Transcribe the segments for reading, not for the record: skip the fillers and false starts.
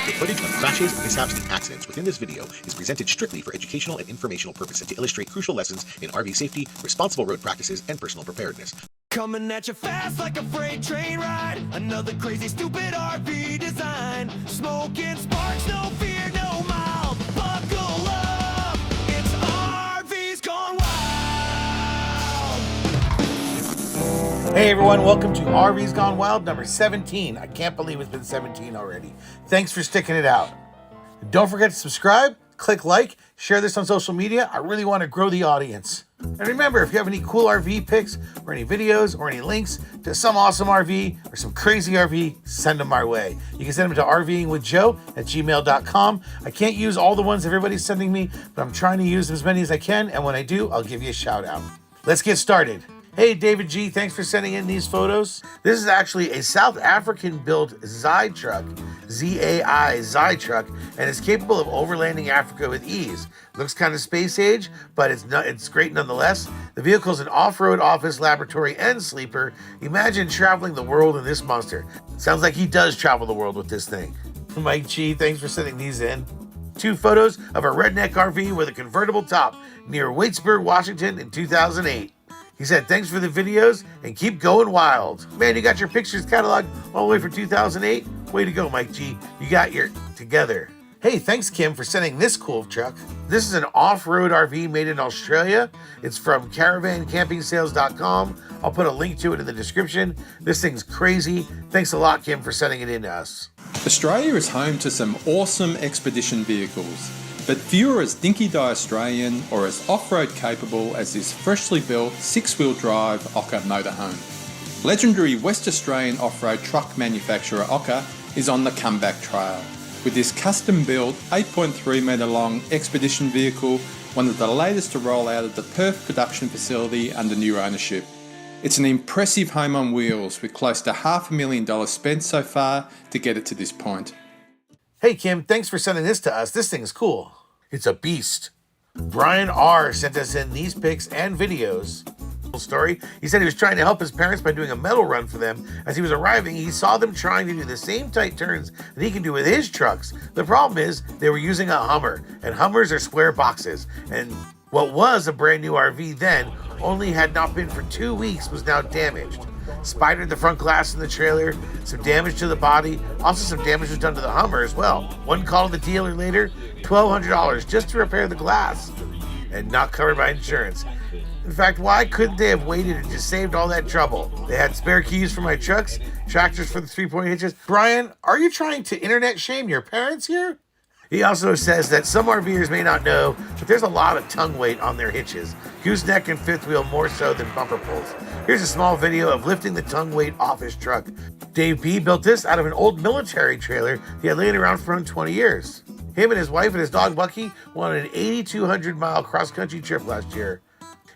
The footage of crashes, mishaps, and accidents within this video is presented strictly for educational and informational purposes to illustrate crucial lessons in RV safety, responsible road practices, and personal preparedness. Coming at you fast like a freight train ride. Another crazy, stupid RV design. Smoking sparks, no fear, no mild. Buckle up, it's RVs Gone Wild. Hey everyone, welcome to RVs Gone Wild number 17. I can't believe it's been 17 already. Thanks for sticking it out. Don't forget to subscribe, click like, share this on social media. I really want to grow the audience. And remember, if you have any cool RV pics or any videos or any links to some awesome RV or some crazy RV, send them my way. You can send them to RVing With Joe at gmail.com. I can't use all the ones everybody's sending me, but I'm trying to use as many as I can. And when I do, I'll give you a shout out. Let's get started. Hey, David G, thanks for sending in these photos. This is actually a South African-built Zai truck, Z-A-I, Zai truck, and it's capable of overlanding Africa with ease. Looks kind of space age, but it's great nonetheless. The vehicle is an off-road office, laboratory, and sleeper. Imagine traveling the world in this monster. Sounds like he does travel the world with this thing. Mike G, thanks for sending these in. 2 photos of a redneck RV with a convertible top near Waitsburg, Washington in 2008. He said, thanks for the videos and keep going wild. Man, you got your pictures catalog all the way from 2008. Way to go, Mike G. You got your together. Hey, thanks, Kim, for sending this cool truck. This is an off-road RV made in Australia. It's from caravancampingsales.com. I'll put a link to it in the description. This thing's crazy. Thanks a lot, Kim, for sending it in to us. Australia is home to some awesome expedition vehicles, but few are as dinky-die Australian or as off-road capable as this freshly built 6-wheel drive Ocker motorhome. Legendary West Australian off-road truck manufacturer Ocker is on the comeback trail, with this custom-built 8.3 metre long expedition vehicle, one of the latest to roll out of the Perth production facility under new ownership. It's an impressive home on wheels with close to $500,000 spent so far to get it to this point. Hey, Kim, thanks for sending this to us. This thing's cool. It's a beast. Brian R. sent us in these pics and videos. Story. He said he was trying to help his parents by doing a metal run for them. As he was arriving, he saw them trying to do the same tight turns that he can do with his trucks. The problem is they were using a Hummer, and Hummers are square boxes. And what was a brand new RV then, only had not been for 2 weeks, was now damaged. Spidered the front glass in the trailer, some damage to the body, also some damage was done to the Hummer as well. One call to the dealer later, $1,200 just to repair the glass, and not covered by insurance. In fact, why couldn't they have waited and just saved all that trouble? They had spare keys for my trucks, tractors for the 3-point hitches. Brian, are you trying to internet shame your parents here? He also says that some RVers may not know, but there's a lot of tongue weight on their hitches. Gooseneck and fifth wheel more so than bumper pulls. Here's a small video of lifting the tongue weight off his truck. Dave B built this out of an old military trailer he had laying around for around 20 years. Him and his wife and his dog Bucky won an 8,200-mile cross-country trip last year.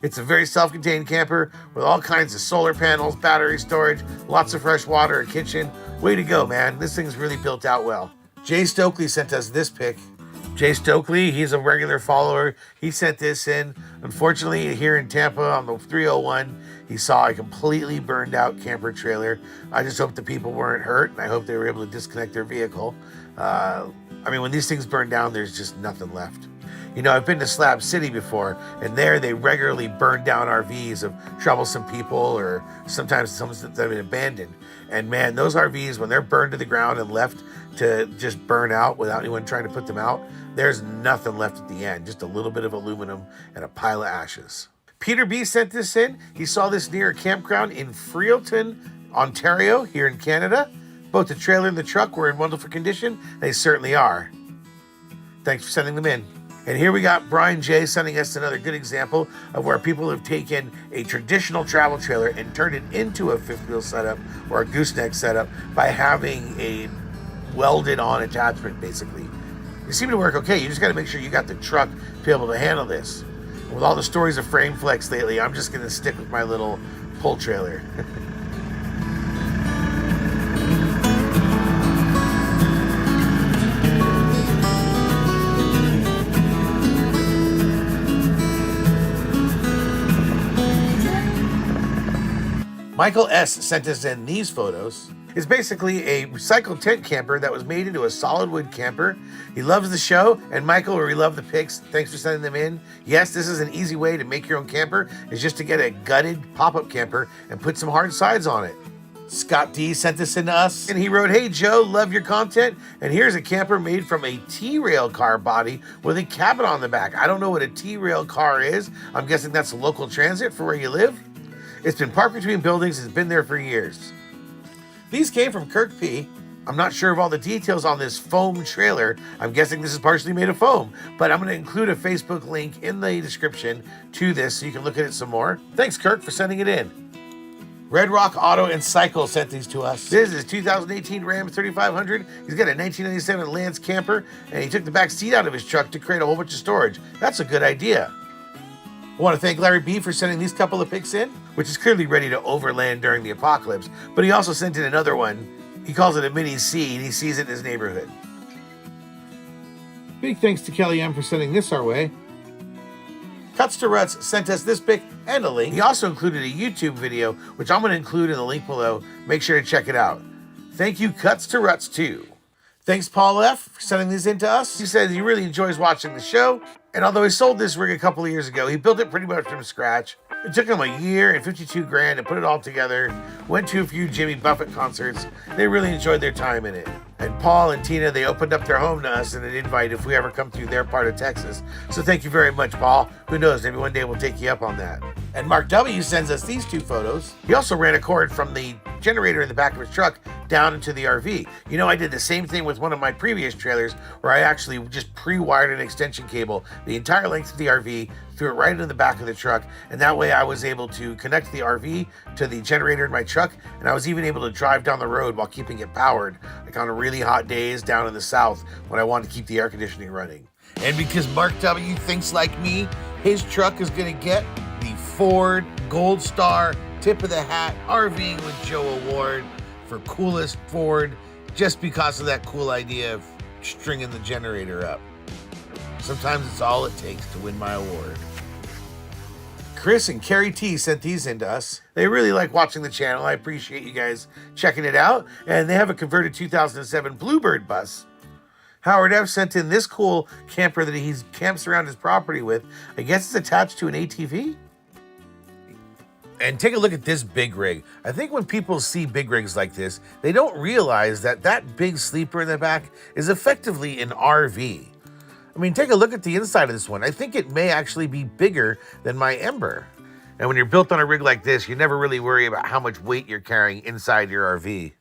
It's a very self-contained camper with all kinds of solar panels, battery storage, lots of fresh water, a kitchen. Way to go, man. This thing's really built out well. Jay Stokely sent us this pic. Jay Stokely, he's a regular follower. He sent this in. Unfortunately, here in Tampa on the 301, he saw a completely burned out camper trailer. I just hope the people weren't hurt, and I hope they were able to disconnect their vehicle. I mean, when these things burn down, there's just nothing left. You know, I've been to Slab City before, and there they regularly burn down RVs of troublesome people, or sometimes some that have been abandoned. And man, those RVs, when they're burned to the ground and left to just burn out without anyone trying to put them out, there's nothing left at the end, just a little bit of aluminum and a pile of ashes. Peter B sent this in. He saw this near a campground in Freelton, Ontario, here in Canada. Both the trailer and the truck were in wonderful condition. They certainly are. Thanks for sending them in. And here we got Brian J sending us another good example of where people have taken a traditional travel trailer and turned it into a fifth wheel setup or a gooseneck setup by having a welded on attachment, basically. They seem to work okay. You just got to make sure you got the truck to be able to handle this. And with all the stories of frame flex lately, I'm just going to stick with my little pull trailer. Michael S. sent us in these photos. is basically a recycled tent camper that was made into a solid wood camper. He loves the show, and Michael, we love the pics. Thanks for sending them in. Yes, this is an easy way to make your own camper, is just to get a gutted pop-up camper and put some hard sides on it. Scott D sent this in to us, and he wrote, "Hey Joe, love your content, and here's a camper made from a T-rail car body with a cabin on the back." I don't know what a T-rail car is. I'm guessing that's a local transit for where you live. It's been parked between buildings. It's been there for years. These came from Kirk P. I'm not sure of all the details on this foam trailer. I'm guessing this is partially made of foam, but I'm going to include a Facebook link in the description to this so you can look at it some more. Thanks, Kirk, for sending it in. Red Rock Auto and Cycle sent these to us. This is 2018 Ram 3500. He's got a 1997 Lance camper, and he took the back seat out of his truck to create a whole bunch of storage. That's a good idea. I want to thank Larry B for sending these couple of pics in, which is clearly ready to overland during the apocalypse, but he also sent in another one. He calls it a mini C, and he sees it in his neighborhood. Big thanks to Kelly M for sending this our way. Cuts to Ruts sent us this pic and a link. He also included a YouTube video, which I'm going to include in the link below. Make sure to check it out. Thank you, Cuts to Ruts, too. Thanks, Paul F, for sending these in to us. He says he really enjoys watching the show, and although he sold this rig a couple of years ago, he built it pretty much from scratch. It took him a year and 52 grand to put it all together. Went to a few Jimmy Buffett concerts. They really enjoyed their time in it. And Paul and Tina, they opened up their home to us and an invite if we ever come through their part of Texas. So thank you very much, Paul. Who knows, maybe one day we'll take you up on that. And Mark W sends us these two photos. He also ran a cord from the generator in the back of his truck down into the RV. You know, I did the same thing with one of my previous trailers where I actually just pre-wired an extension cable the entire length of the RV, threw it right into the back of the truck, and that way I was able to connect the RV to the generator in my truck, and I was even able to drive down the road while keeping it powered, like on really hot days down in the south when I wanted to keep the air conditioning running. And because Mark W thinks like me, his truck is going to get the Ford Gold Star Tip of the Hat RVing with Joe Award for coolest Ford, just because of that cool idea of stringing the generator up. Sometimes it's all it takes to win my award. Chris and Carrie T sent these in to us. They really like watching the channel. I appreciate you guys checking it out. And they have a converted 2007 Bluebird bus. Howard F sent in this cool camper that he camps around his property with. I guess it's attached to an ATV. And take a look at this big rig. I think when people see big rigs like this, they don't realize that that big sleeper in the back is effectively an RV. I mean, take a look at the inside of this one. I think it may actually be bigger than my Ember. And when you're built on a rig like this, you never really worry about how much weight you're carrying inside your RV.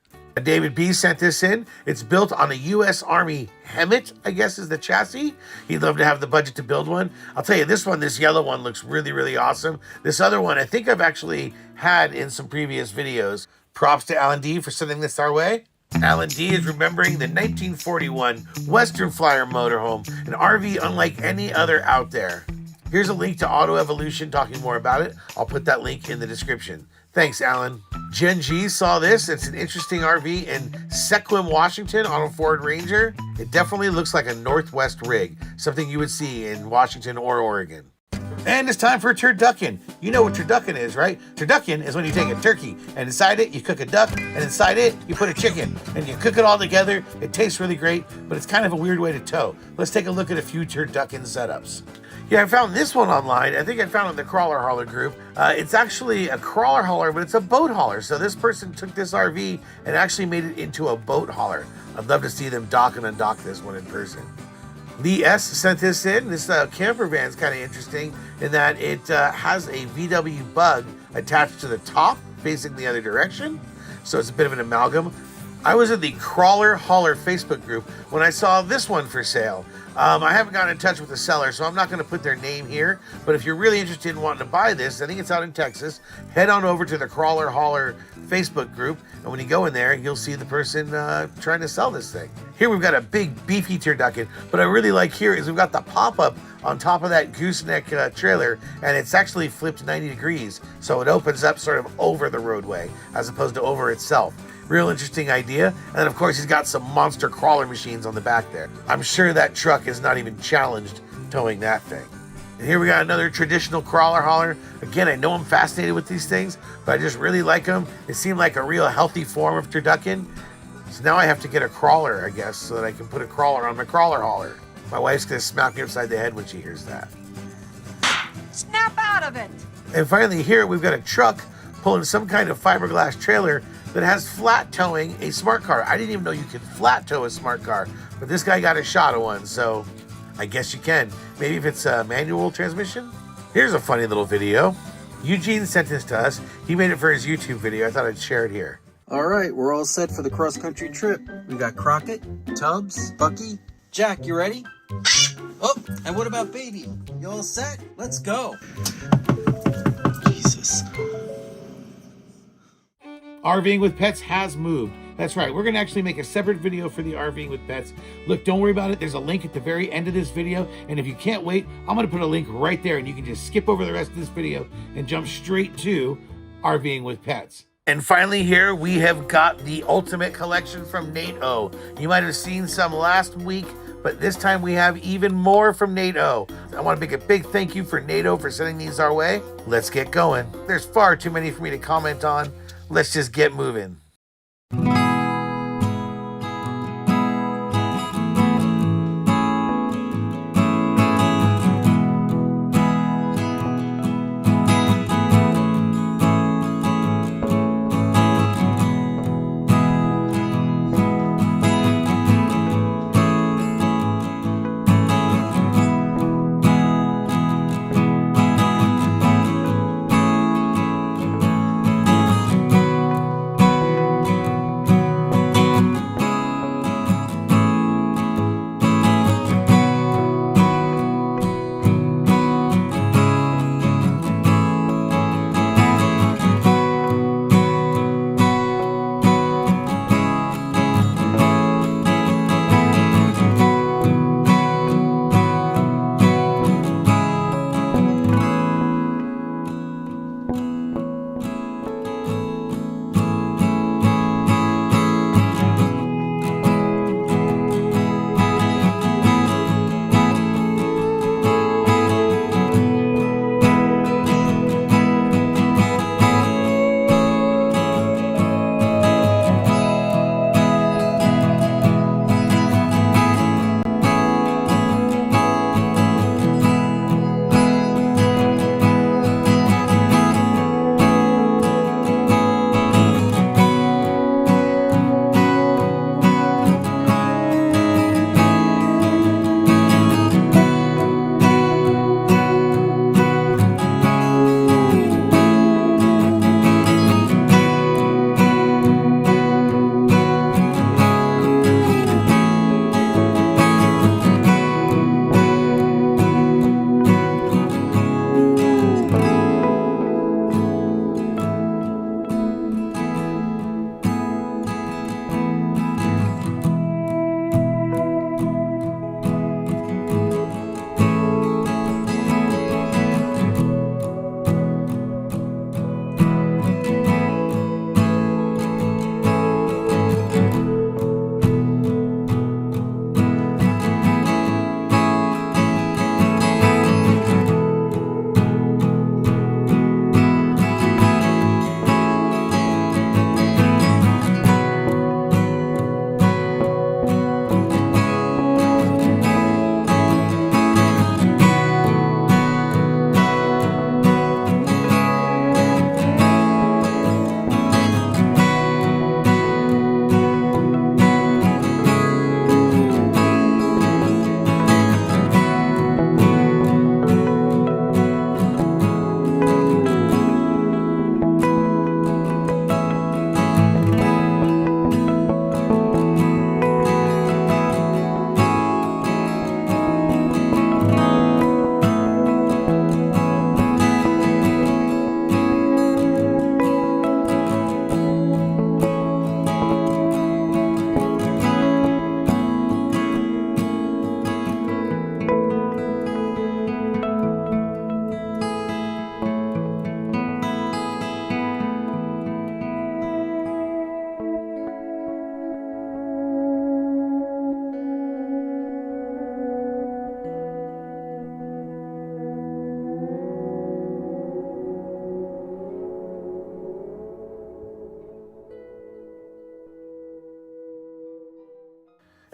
David B sent this in. It's built on a U.S. Army Hemet, I guess is the chassis. He'd love to have the budget to build one. I'll tell you, this one, this yellow one, looks really, really awesome. This other one, I think I've actually had in some previous videos. Props to Alan D for sending this our way. Alan D is remembering the 1941 Western Flyer motorhome, an RV unlike any other out there. Here's a link to Auto Evolution talking more about it. I'll put that link in the description. Thanks, Alan. Jen G saw this. It's an interesting RV in Sequim, Washington on a Ford Ranger. It definitely looks like a Northwest rig, something you would see in Washington or Oregon. And it's time for a turducken. You know what turducken is, right? Turducken is when you take a turkey and inside it you cook a duck, and inside it you put a chicken, and you cook it all together. It tastes really great, but it's kind of a weird way to tow. Let's take a look at a few turducken setups. Yeah, I found this one online. I think I found it in the Crawler Hauler group. It's actually a crawler hauler, but it's a boat hauler. So this person took this RV and actually made it into a boat hauler. I'd love to see them dock and undock this one in person. Lee S sent this in. This camper van is kind of interesting in that it has a VW Bug attached to the top facing the other direction. So it's a bit of an amalgam. I was in the Crawler Hauler Facebook group when I saw this one for sale. I haven't gotten in touch with the seller, so I'm not going to put their name here. But if you're really interested in wanting to buy this, I think it's out in Texas, head on over to the Crawler Hauler Facebook group. And when you go in there, you'll see the person trying to sell this thing. Here we've got a big beefy turducken. What I really like here is we've got the pop-up on top of that gooseneck trailer, and it's actually flipped 90 degrees. So it opens up sort of over the roadway as opposed to over itself. Real interesting idea. And then of course he's got some monster crawler machines on the back there. I'm sure that truck is not even challenged towing that thing. And here we got another traditional crawler hauler. Again, I know I'm fascinated with these things, but I just really like them. It seemed like a real healthy form of turducken. So now I have to get a crawler, I guess, so that I can put a crawler on my crawler hauler. My wife's gonna smack me upside the head when she hears that. Snap out of it! And finally here, we've got a truck pulling some kind of fiberglass trailer that has flat towing a smart car. I didn't even know you could flat tow a smart car, but this guy got a shot of one, so I guess you can. Maybe if it's a manual transmission? Here's a funny little video. Eugene sent this to us. He made it for his YouTube video. I thought I'd share it here. All right, we're all set for the cross-country trip. We got Crockett, Tubbs, Bucky. Jack, you ready? Oh, and what about Baby? You all set? Let's go. Jesus. RVing with Pets has moved. That's right, we're gonna actually make a separate video for the RVing with Pets. Look, don't worry about it. There's a link at the very end of this video. And if you can't wait, I'm gonna put a link right there and you can just skip over the rest of this video and jump straight to RVing with Pets. And finally here, we have got the ultimate collection from Nate O. You might have seen some last week, but this time we have even more from Nate O. I want to make a big thank you for Nate O for sending these our way. Let's get going. There's far too many for me to comment on. Let's just get moving.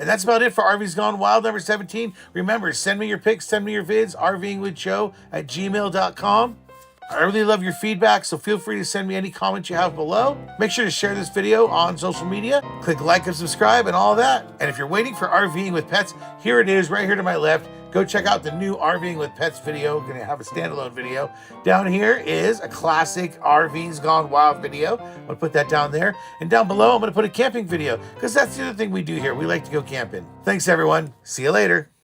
And that's about it for RVs Gone Wild number 17. Remember, send me your pics, send me your vids, rvingwithjoe@gmail.com. I really love your feedback, so feel free to send me any comments you have below. Make sure to share this video on social media. Click like and subscribe and all that. And if you're waiting for RVing with Pets, here it is right here to my left. Go check out the new RVing with Pets video. We're gonna have a standalone video. Down here is a classic RVs Gone Wild video. I'm gonna put that down there. And down below, I'm gonna put a camping video, because that's the other thing we do here. We like to go camping. Thanks everyone. See you later.